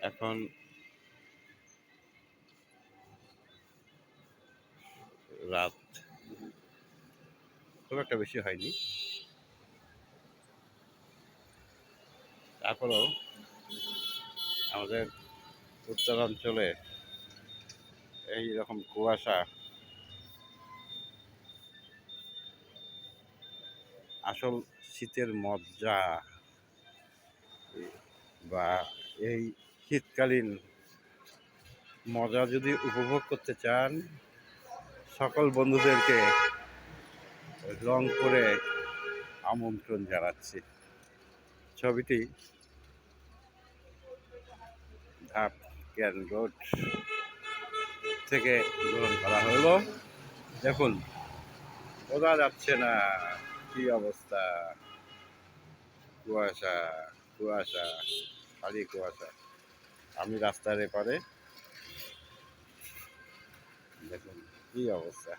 এখন রাত খুব একটা বেশি হয়নি, তারপরেও আমাদের উত্তরাঞ্চলে এই রকম কুয়াশা আসল শীতের মজা বা এই শীতকালীন মজা যদি উপভোগ করতে চান, সকল বন্ধুদেরকে রংপুরে আমন্ত্রণ জানাচ্ছি। ছবিটি ঢাপ ক্যান রোড থেকে গ্রহণ করা হলো। দেখুন, বোঝা যাচ্ছে না কি অবস্থা, কুয়াশা কুয়াশা, খালি কুয়াশা। আমি রাস্তার এপারে, দেখুন কি অবস্থা।